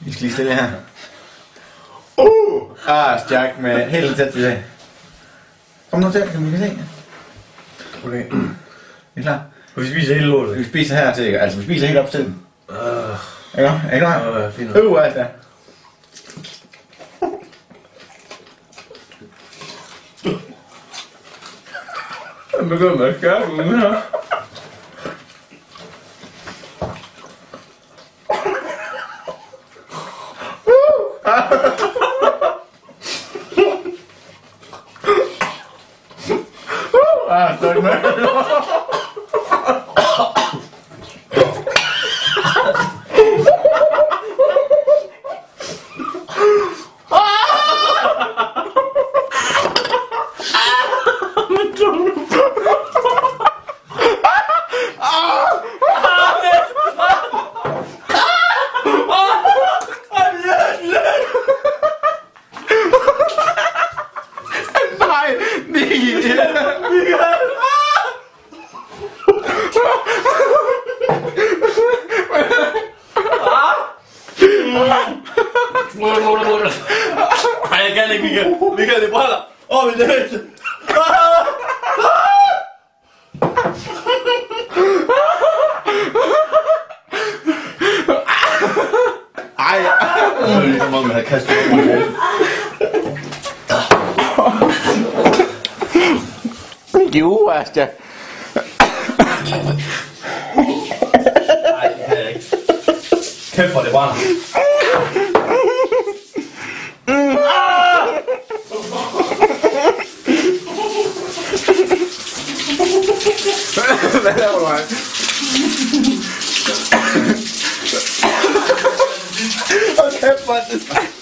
Vi skal lige stille her. Stærk med helt tæt til det. Kom nu til, kan vi se. Okay. Vi er klar? Vi spiser hele lortet. Vi spiser her til, altså vi spiser helt op til den. Er I klar? Ja, fint. Altså. Jeg begynder med at skære den her. Tak med. Nej, Nej, jeg kan ikke, Michael, det brænder. Vi løser. ej. Det er som om man har kastet op i det. Jo, altså. Nej, det kan jeg ikke. Kæft for det brænder. Hvad laver du her? Okay, for det.